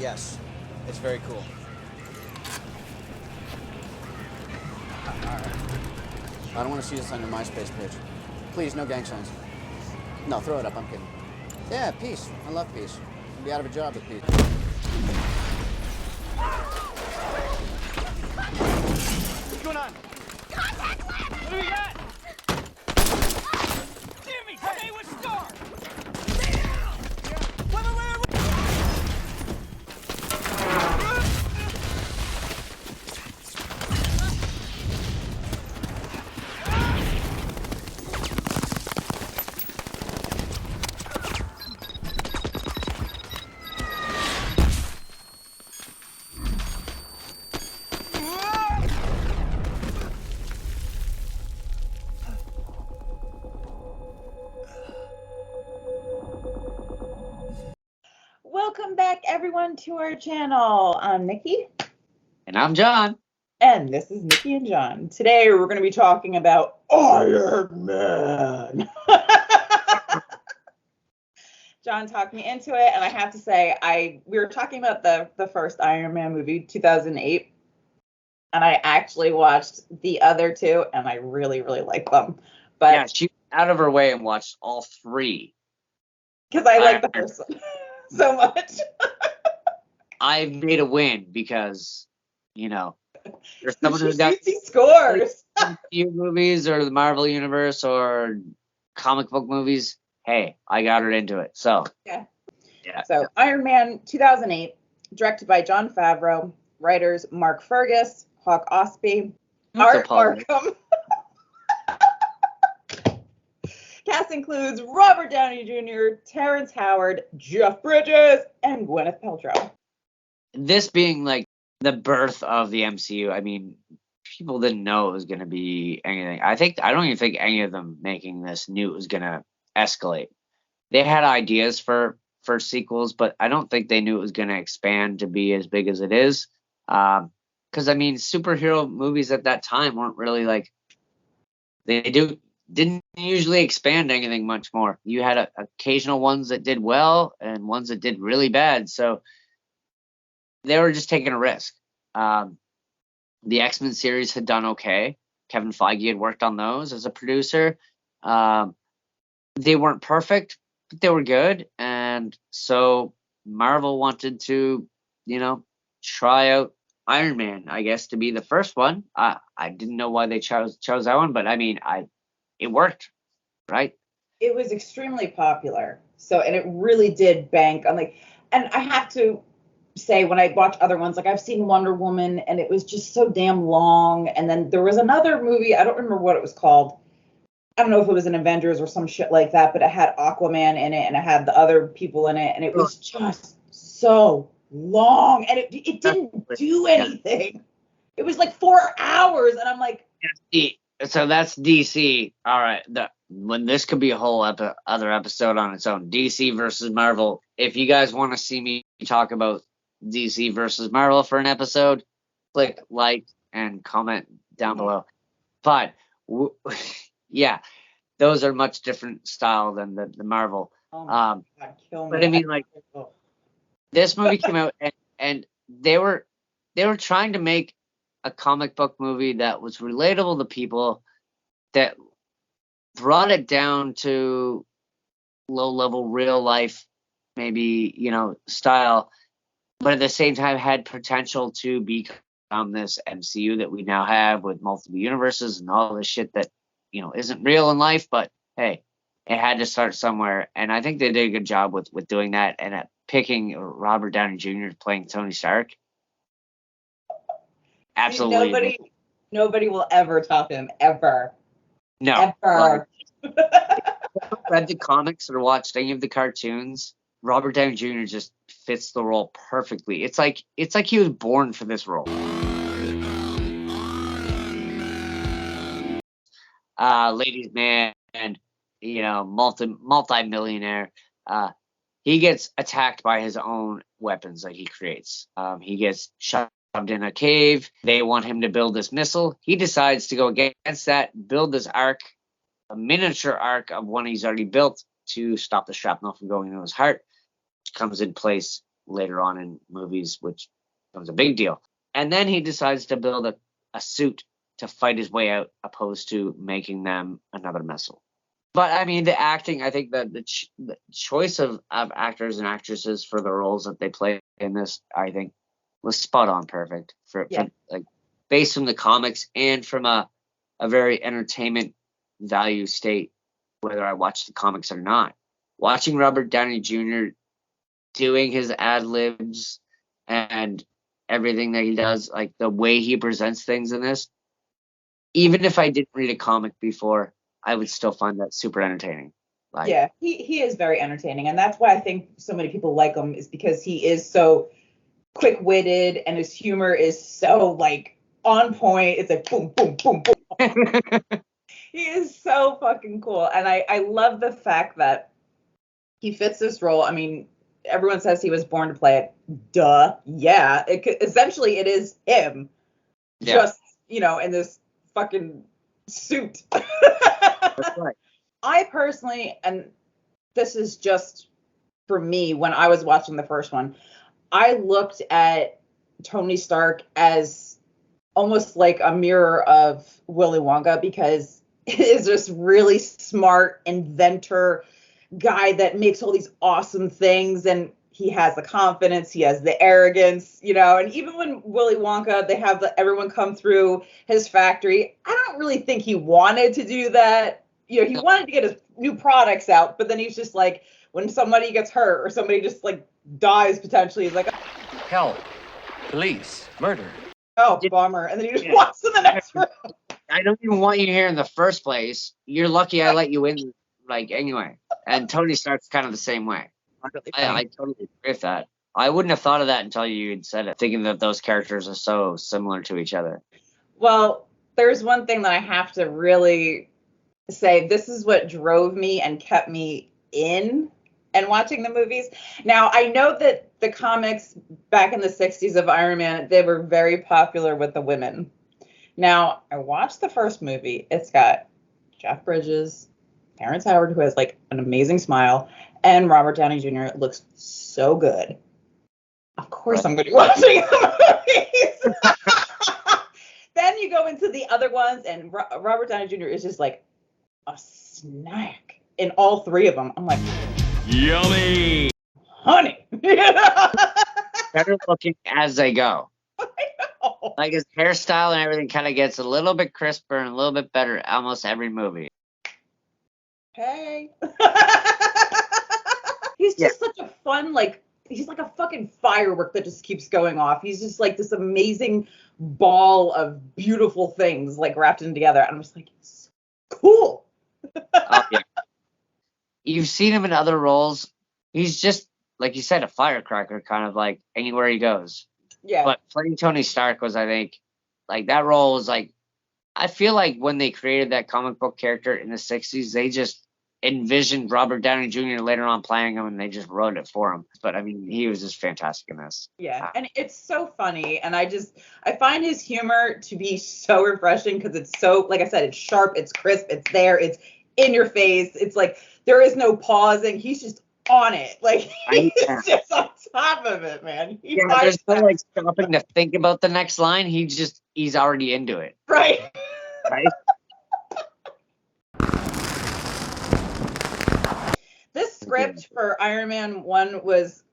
Yes, it's very cool. I don't want to see this on your MySpace page. Please, no gang signs. No, throw it up. I'm kidding. Yeah, peace. I love peace. I'll be out of a job with peace. What's going on? Contact left! What do we got? Jimmy, stay with Star! Stay down! Wait! Welcome back, everyone, to our channel. I'm Nikki. And I'm John. And this is Nikki and John. Today, we're going to be talking about Iron Man. John talked me into it, and I have to say, we were talking about the first Iron Man movie, 2008, and I actually watched the other two, and I really, really like them. But yeah, she went out of her way and watched all three. Because I like the first one so much. I've made a win because, there's someone who's got scores. few movies or the Marvel Universe or comic book movies. Hey, I got her into it. So yeah. Yeah. So Iron Man 2008, directed by Jon Favreau, writers Mark Fergus, Hawk Ostby, Art Markham. Cast includes Robert Downey Jr., Terrence Howard, Jeff Bridges, and Gwyneth Paltrow. This being like the birth of the MCU, I mean, people didn't know it was going to be anything. I don't even think any of them making this knew it was going to escalate. They had ideas for sequels, but I don't think they knew it was going to expand to be as big as it is. Because I mean, superhero movies at that time weren't really like didn't usually expand anything much more. You had occasional ones that did well and ones that did really bad. So they were just taking a risk. The X-Men series had done okay. Kevin Feige had worked on those as a producer. They weren't perfect, but they were good. And so Marvel wanted to, try out Iron Man, I guess, to be the first one. I didn't know why they chose that one, but I mean, it worked, right? It was extremely popular. So, and it really did bank on and I have to say, when I watch other ones, I've seen Wonder Woman, and it was just so damn long. And then there was another movie, I don't remember what it was called. I don't know if it was an Avengers or some shit like that, but it had Aquaman in it, and it had the other people in it, and it was just so long, and it didn't do anything. It was like 4 hours, and I'm like, so that's DC. All right, when this could be a whole other episode on its own, DC versus Marvel. If you guys want to see me talk about DC versus Marvel for an episode, click like and comment down below. But yeah, those are much different style than the Marvel. God, kill me. But I mean, this movie came out and they were trying to make a comic book movie that was relatable to people, that brought it down to low level real life, maybe, style, but at the same time had potential to become this MCU that we now have with multiple universes and all this shit that, isn't real in life, but hey, it had to start somewhere. And I think they did a good job with doing that, and at picking Robert Downey Jr. playing Tony Stark. Absolutely. Nobody will ever top him, ever. No. Ever. Read the comics or watched any of the cartoons, Robert Downey Jr. just fits the role perfectly. It's like he was born for this role. Ladies man, multi-millionaire. He gets attacked by his own weapons that he creates. He gets shoved in a cave. They want him to build this missile. He decides to go against that, build this arc, a miniature arc of one he's already built to stop the shrapnel from going into his heart, which comes in place later on in movies, which becomes a big deal. And then he decides to build a suit to fight his way out, opposed to making them another missile. But I mean, the acting, I think that the choice of actors and actresses for the roles that they play in this, I think, was spot on perfect for like based from the comics and from a very entertainment value state, whether I watch the comics or not. Watching Robert Downey Jr. doing his ad libs and everything that he does, like the way he presents things in this, even if I didn't read a comic before, I would still find that super entertaining. Like, yeah, he is very entertaining, and that's why I think so many people like him, is because he is so quick-witted and his humor is so like on point. It's like boom, boom, boom, boom. He is so fucking cool, and I love the fact that he fits this role. I mean, everyone says he was born to play it. Duh, yeah. Essentially, it is him, just in this fucking suit. that's right. I personally, and this is just for me, when I was watching the first one, I looked at Tony Stark as almost like a mirror of Willy Wonka, because he is this really smart inventor guy that makes all these awesome things, and he has the confidence, he has the arrogance, and even when Willy Wonka, they have everyone come through his factory, I don't really think he wanted to do that. He wanted to get his new products out, but then he's just like, when somebody gets hurt or somebody just like dies potentially, he's like, Help. Police. Murder. oh, bummer. And then he just walks to the next room. I don't even want you here in the first place. You're lucky I let you in, like, anyway. And Tony Stark's kind of the same way. I totally agree with that. I wouldn't have thought of that until you had said it, thinking that those characters are so similar to each other. Well, there's one thing that I have to really say. This is what drove me and kept me in and watching the movies. Now, I know that the comics back in the 60s of Iron Man, they were very popular with the women. Now, I watched the first movie. It's got Jeff Bridges, Terrence Howard, who has like an amazing smile, and Robert Downey Jr. looks so good. Of course, I'm going to be watching the movies. Then you go into the other ones, and Robert Downey Jr. is just like a snack in all three of them. I'm like, Yummy. honey. Better looking as they go. Like his hairstyle and everything kind of gets a little bit crisper and a little bit better almost every movie. Hey. He's just such a fun, like, he's like a fucking firework that just keeps going off. He's just like this amazing ball of beautiful things like wrapped in together. And I'm just like, it's cool. Oh, yeah. You've seen him in other roles. He's just, like you said, a firecracker, kind of like anywhere he goes. Yeah. But playing Tony Stark was, I think, like that role was like, I feel like when they created that comic book character in the 60s, they just envisioned Robert Downey Jr. later on playing him, and they just wrote it for him. But I mean, he was just fantastic in this. Yeah, and it's so funny, and I find his humor to be so refreshing, because it's so, like I said, it's sharp, it's crisp, it's there, it's in your face. It's like there is no pausing. He's just on it. Like he's just on top of it, man. There's no like stopping to think about the next line. He's already into it. Right. Right. This script for Iron Man 1 was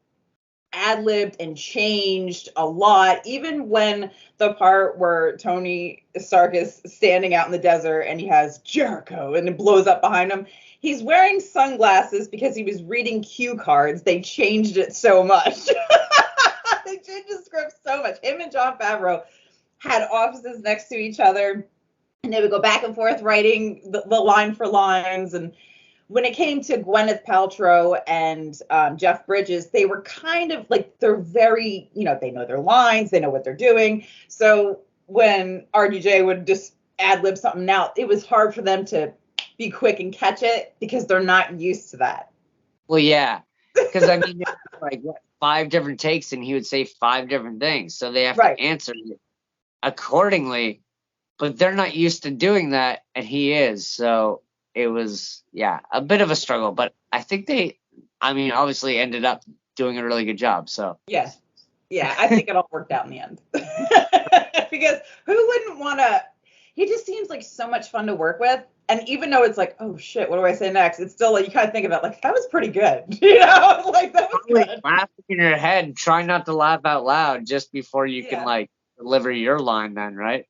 ad-libbed and changed a lot, even when the part where Tony Stark is standing out in the desert and he has Jericho and it blows up behind him. He's wearing sunglasses because he was reading cue cards. They changed it so much. They changed the script so much. Him and Jon Favreau had offices next to each other, and they would go back and forth writing the line for lines. And when it came to Gwyneth Paltrow and Jeff Bridges, they were kind of like, they're very, they know their lines, they know what they're doing. So when RDJ would just ad-lib something out, it was hard for them to be quick and catch it because they're not used to that. Well, yeah, because I mean, like 5 different takes, and he would say 5 different things, so they have to answer it accordingly. But they're not used to doing that, and he is. So it was, a bit of a struggle. But I think they, obviously ended up doing a really good job. So Yeah. Yeah, I think it all worked out in the end. Because who wouldn't want to? He just seems like so much fun to work with. And even though it's like, oh shit, what do I say next? It's still like you kind of think about like that was pretty good, like that was probably good. laughing in your head and try not to laugh out loud just before you can Yeah. like deliver your line then, right?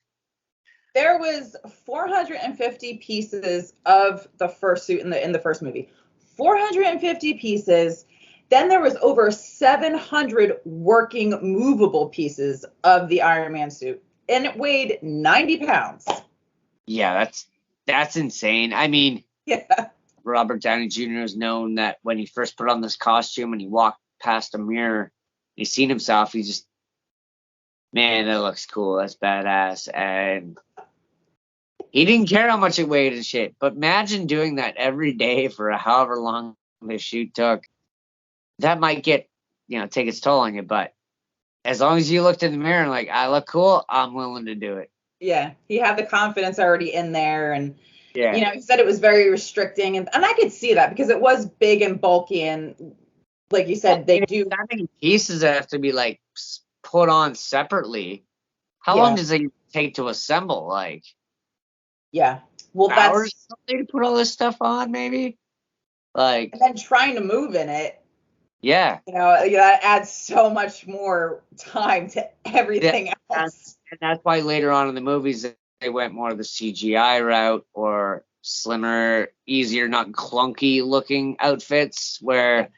There was 450 pieces of the first suit in the first movie. 450 pieces. Then there was over 700 working movable pieces of the Iron Man suit, and it weighed 90 pounds. Yeah, that's insane. I mean, Yeah. Robert Downey Jr. is known that when he first put on this costume and he walked past a mirror, he seen himself, he just, man, that looks cool. That's badass. And he didn't care how much it weighed and shit. But imagine doing that every day for however long the shoot took. That might get, take its toll on you. But as long as you looked in the mirror and like, I look cool, I'm willing to do it. Yeah. He had the confidence already in there. And, Yeah. he said it was very restricting. And I could see that because it was big and bulky. And like you said, they do. That many pieces that have to be like put on separately. How Yeah. long does it take to assemble? Like Yeah. Well, hours to put all this stuff on, maybe? Like, and then trying to move in it. yeah. That adds so much more time to everything else. And that's why later on in the movies they went more of the CGI route or slimmer, easier, not clunky looking outfits where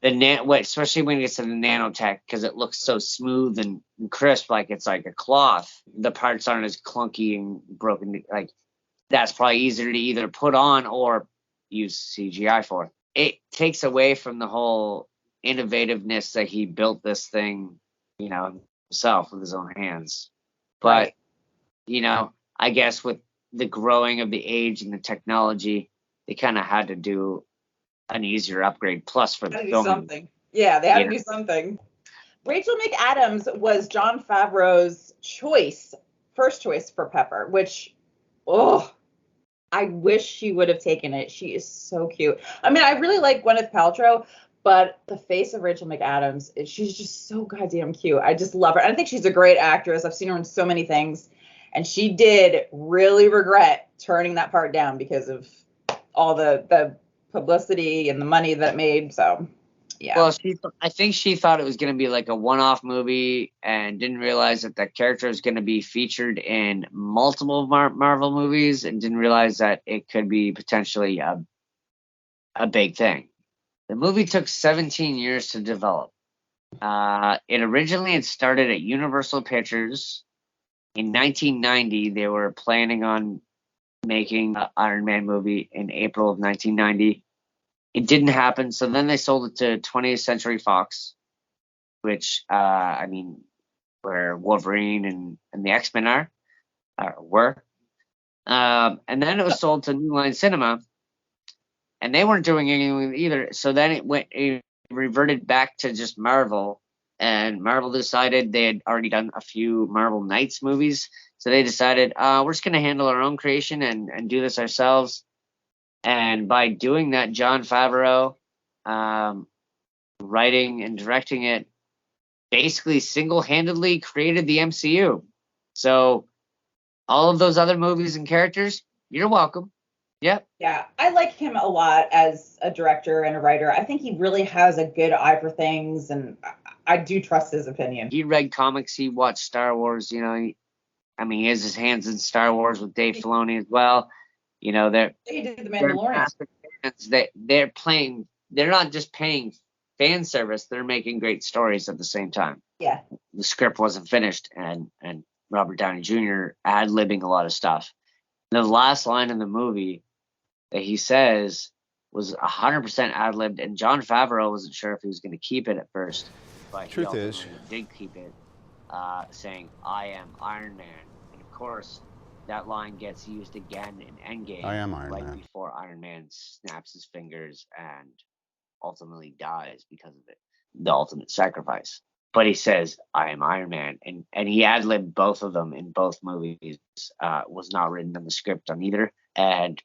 especially when it gets to the nanotech, because it looks so smooth and crisp, like it's like a cloth. The parts aren't as clunky and broken. Like that's probably easier to either put on or use CGI for. It takes away from the whole innovativeness that he built this thing, himself with his own hands. But, Right. I guess with the growing of the age and the technology, they kind of had to do an easier upgrade. Plus for the filming. Something. Yeah, they had to do something. Rachel McAdams was Jon Favreau's first choice for Pepper, which, I wish she would have taken it. She is so cute. I mean, I really like Gwyneth Paltrow, but the face of Rachel McAdams, she's just so goddamn cute. I just love her. And I think she's a great actress. I've seen her in so many things. And she did really regret turning that part down because of all the publicity and the money that it made. So, yeah. Well, I think she thought it was going to be like a one-off movie and didn't realize that character was going to be featured in multiple Marvel movies and didn't realize that it could be potentially a big thing. The movie took 17 years to develop. It originally had started at Universal Pictures. In 1990, they were planning on making an Iron Man movie in April of 1990. It didn't happen, so then they sold it to 20th Century Fox, which, where Wolverine and the X-Men were. And then it was sold to New Line Cinema, and they weren't doing anything either. So then it reverted back to just Marvel, and Marvel decided they had already done a few Marvel Knights movies, so they decided we're just going to handle our own creation and do this ourselves. And by doing that, Jon Favreau, writing and directing it, basically single-handedly created the MCU. So all of those other movies and characters, you're welcome. Yep. Yeah, I like him a lot as a director and a writer. I think he really has a good eye for things, and I do trust his opinion. He read comics. He watched Star Wars. He has his hands in Star Wars with Dave Filoni as well. He did The Mandalorian. They're not just paying fan service, they're making great stories at the same time. Yeah. The script wasn't finished, and Robert Downey Jr. ad-libbing a lot of stuff. The last line in the movie that he says was 100% ad-libbed, and Jon Favreau wasn't sure if he was going to keep it at first, but Truth is, he did keep it, saying, "I am Iron Man." And of course, that line gets used again in Endgame. I am Iron right Man. Before Iron Man snaps his fingers and ultimately dies because of it. The ultimate sacrifice. But he says, "I am Iron Man." And he ad-libbed both of them in both movies. Was not written in the script on either. And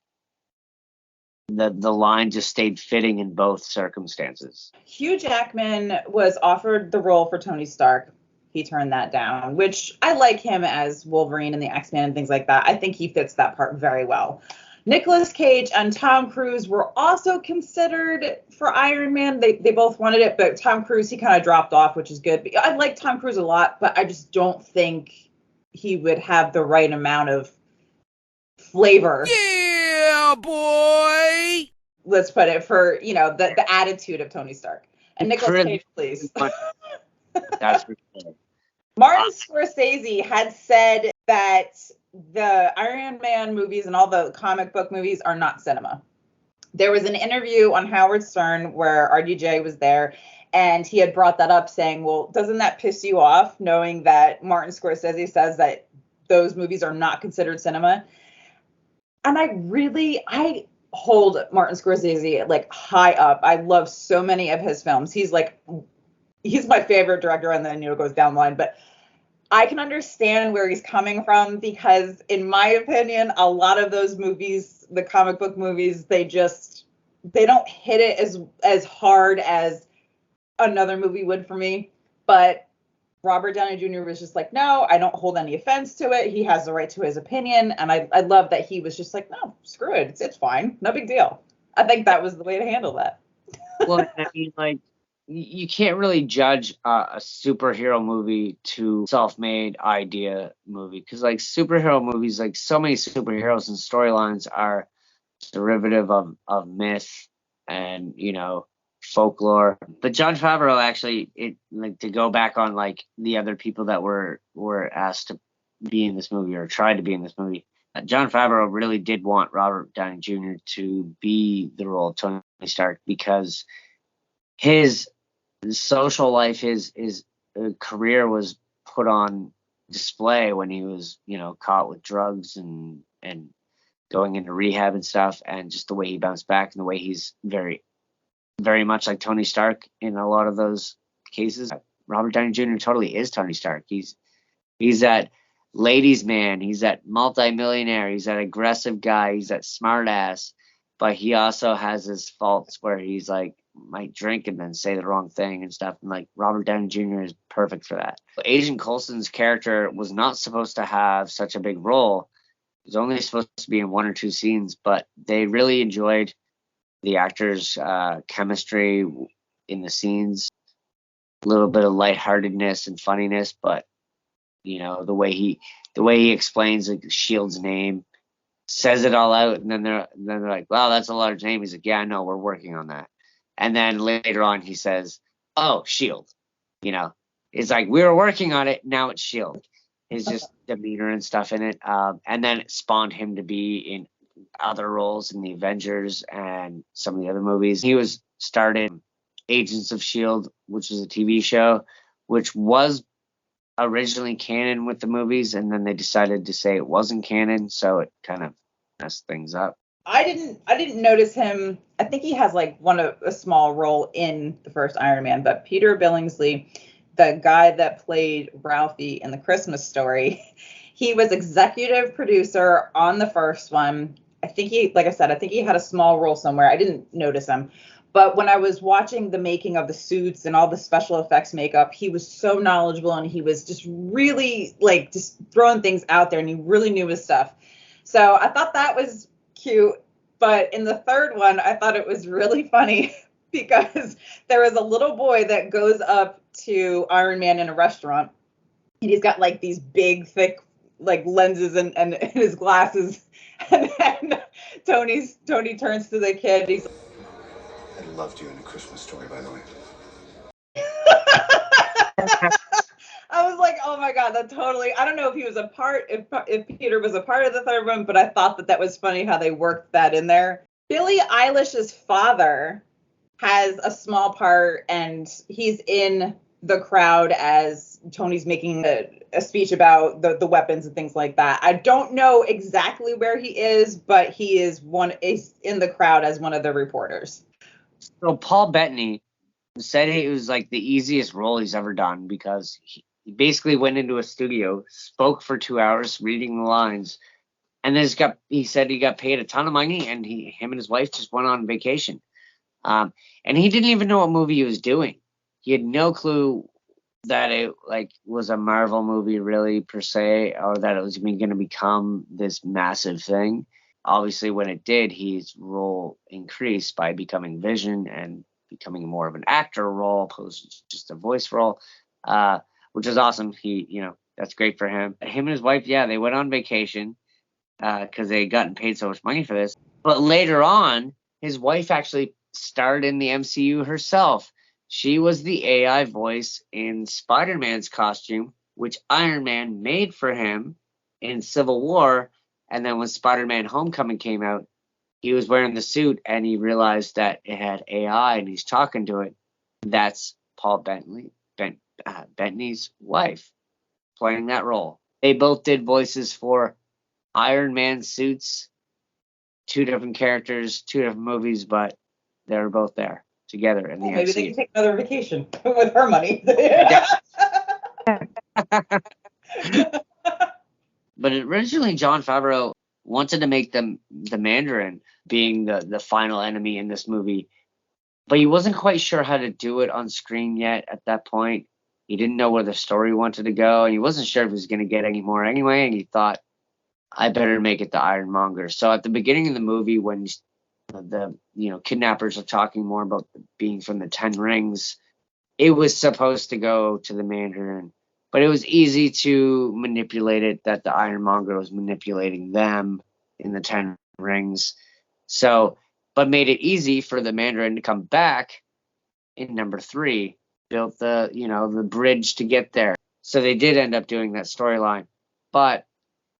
the line just stayed fitting in both circumstances. Hugh Jackman was offered the role for Tony Stark. He turned that down, which I like him as Wolverine and the X-Men and things like that. I think he fits that part very well. Nicolas Cage and Tom Cruise were also considered for Iron Man. They both wanted it, but Tom Cruise, he kind of dropped off, which is good. I like Tom Cruise a lot, but I just don't think he would have the right amount of flavor. Yeah, boy. Let's put it for, the attitude of Tony Stark. And Nicolas Cage, please. That's for sure. Martin Scorsese had said that the Iron Man movies and all the comic book movies are not cinema. There was an interview on Howard Stern where RDJ was there, and he had brought that up saying, well, doesn't that piss you off knowing that Martin Scorsese says that those movies are not considered cinema? And I hold Martin Scorsese like high up. I love so many of his films. He's my favorite director, and then goes down the line. But I can understand where he's coming from, because in my opinion, a lot of those movies, the comic book movies, they don't hit it as hard as another movie would for me. But Robert Downey Jr. was just like, no, I don't hold any offense to it. He has the right to his opinion. And I love that he was just like, no, screw it. It's fine. No big deal. I think that was the way to handle that. Well, I mean, like, you can't really judge a superhero movie to self-made idea movie, because like superhero movies, like so many superheroes and storylines are derivative of myth and folklore. But Jon Favreau actually, to go back on like the other people that were asked to be in this movie or tried to be in this movie, Jon Favreau really did want Robert Downey Jr. to be the role of Tony Stark, because his social life, his career was put on display when he was, caught with drugs and going into rehab and stuff, and just the way he bounced back and the way he's very, very much like Tony Stark in a lot of those cases. Robert Downey Jr. totally is Tony Stark. He's that ladies' man. He's that multimillionaire. He's that aggressive guy. He's that smart ass. But he also has his faults where he's like, might drink and then say the wrong thing and stuff. And like Robert Downey Jr. is perfect for that. Agent Coulson's character was not supposed to have such a big role. He was only supposed to be in one or two scenes, but they really enjoyed the actors' chemistry in the scenes. A little bit of lightheartedness and funniness, but the way he explains like Shield's name, says it all out, and then they're like, wow, that's a large name. He's like, yeah, I know, we're working on that. And then later on he says, oh, Shield. It's like, we were working on it, now it's Shield. His just demeanor and stuff in it. And then it spawned him to be in other roles in the Avengers and some of the other movies. He was started Agents of Shield, which was a TV show, which was originally canon with the movies, and then they decided to say it wasn't canon, so it kind of messed things up. I didn't notice him. I think he has like a small role in the first Iron Man, but Peter Billingsley, the guy that played Ralphie in The Christmas Story, he was executive producer on the first one. I think he had a small role somewhere. I didn't notice him. But when I was watching the making of the suits and all the special effects makeup, he was so knowledgeable, and he was just really like just throwing things out there, and he really knew his stuff. So I thought that was cute. But in the third one, I thought it was really funny because there was a little boy that goes up to Iron Man in a restaurant, and he's got like these big, thick like lenses and his glasses. And then Tony turns to the kid. He's I loved you in A Christmas Story, by the way. I was like, oh my God, that totally, I don't know if he was a part, if Peter was a part of the third one, but I thought that was funny how they worked that in there. Billie Eilish's father has a small part, and he's in the crowd as Tony's making a speech about the weapons and things like that. I don't know exactly where he is, but he is in the crowd as one of the reporters. So Paul Bettany said it was like the easiest role he's ever done, because he basically went into a studio, spoke for 2 hours, reading the lines, And then he said he got paid a ton of money, and him and his wife just went on vacation. And he didn't even know what movie he was doing. He had no clue that it was a Marvel movie really per se, or that it was going to become this massive thing. Obviously, when it did, his role increased by becoming Vision and becoming more of an actor role opposed to just a voice role, which is awesome. That's great for him. Him and his wife, yeah, they went on vacation because they had gotten paid so much money for this. But later on, his wife actually starred in the MCU herself. She was the AI voice in Spider-Man's costume, which Iron Man made for him in Civil War. And then when Spider-Man Homecoming came out, he was wearing the suit and he realized that it had AI and he's talking to it. That's Paul Bettany's wife playing that role. They both did voices for Iron Man suits, 2 different characters, 2 different movies, but they were both there together in the MCU. Maybe they can take another vacation with her money. But originally, Jon Favreau wanted to make the Mandarin being the final enemy in this movie, but he wasn't quite sure how to do it on screen yet at that point. He didn't know where the story wanted to go, and he wasn't sure if he was going to get any more anyway, and he thought, I better make it the Ironmonger. So at the beginning of the movie, when the kidnappers are talking more about being from the 10 Rings, it was supposed to go to the Mandarin, but it was easy to manipulate it that the Ironmonger was manipulating them in the 10 Rings. So, but made it easy for the Mandarin to come back in number 3, built the bridge to get there. So they did end up doing that storyline, but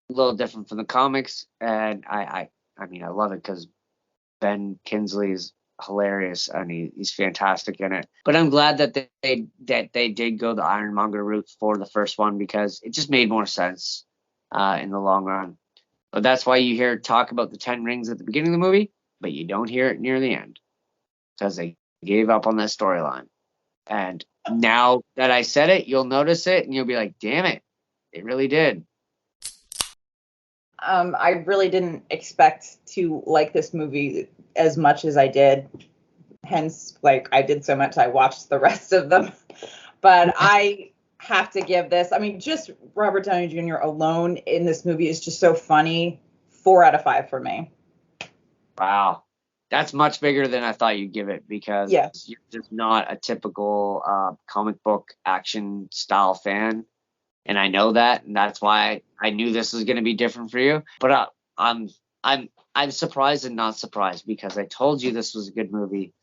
a little different from the comics, and I love it because Ben Kingsley is hilarious and he's fantastic in it. But I'm glad that they did go the Ironmonger route for the first one because it just made more sense in the long run. But that's why you hear talk about the 10 Rings at the beginning of the movie, but you don't hear it near the end because they gave up on that storyline. And now that I said it, you'll notice it and you'll be like, damn it, it really did. I really didn't expect to like this movie as much as I did. Hence, I did so much, I watched the rest of them. But I have to give this, just Robert Downey Jr. alone in this movie is just so funny. 4 out of 5 for me. Wow. That's much bigger than I thought you'd give it because you're just not a typical comic book action style fan. And I know that, and that's why I knew this was going to be different for you. But I'm surprised and not surprised because I told you this was a good movie.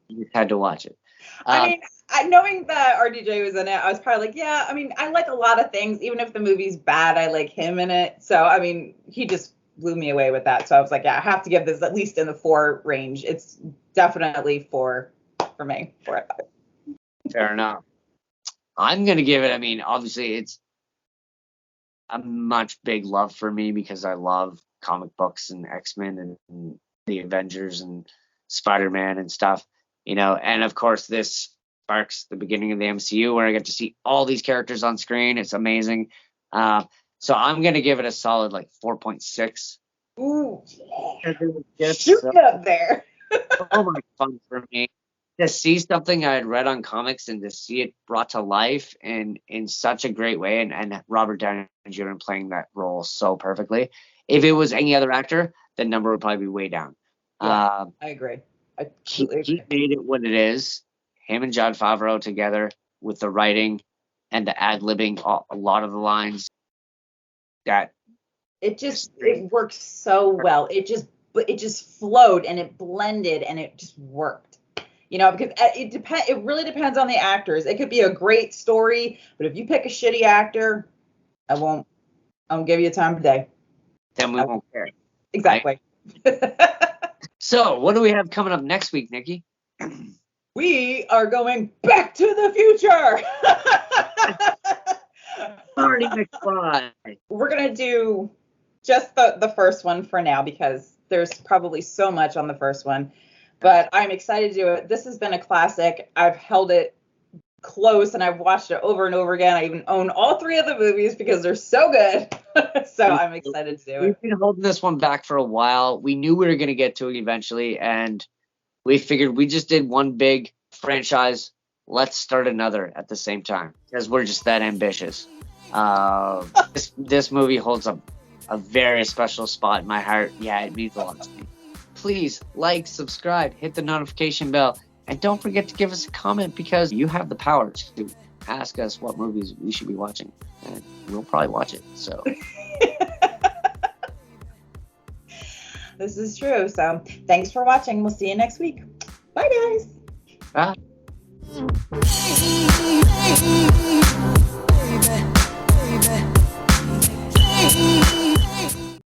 You just had to watch it. Knowing that RDJ was in it, I was probably like, yeah. I like a lot of things, even if the movie's bad. I like him in it. So he just blew me away with that. So I was like, yeah, I have to give this at least in the 4 range. It's definitely 4 for me. 4 out of 5. Fair enough. I'm going to give it, obviously it's a much big love for me because I love comic books and X-Men and the Avengers and Spider-Man and stuff, and of course this sparks the beginning of the MCU where I get to see all these characters on screen. It's amazing. So I'm going to give it a solid 4.6. Ooh, yeah. Shooting up there. So much fun for me. To see something I had read on comics and to see it brought to life in such a great way, and Robert Downey Jr. playing that role so perfectly. If it was any other actor, the number would probably be way down. Yeah, I agree. He made it what it is. Him and Jon Favreau together with the writing and the ad-libbing a lot of the lines. That it works so well. It just flowed and it blended and it just worked. Because it really depends on the actors. It could be a great story, but if you pick a shitty actor, I won't give you time of day. Then we won't care. Exactly. Right? So, what do we have coming up next week, Nikki? We are going back to the future. Marty McFly. We're going to do just the first one for now because there's probably so much on the first one. But I'm excited to do it. This has been a classic. I've held it close, and I've watched it over and over again. I even own all 3 of the movies because they're so good. So I'm excited to do it. We've been holding this one back for a while. We knew we were going to get to it eventually, and we figured we just did one big franchise. Let's start another at the same time because we're just that ambitious. This movie holds a very special spot in my heart. Yeah, it means a lot to me. Please like, subscribe, hit the notification bell, and don't forget to give us a comment because you have the power to ask us what movies we should be watching, and we'll probably watch it. So This is true. So thanks for watching. We'll see you next week. Bye, guys. bye. Baby, baby, baby.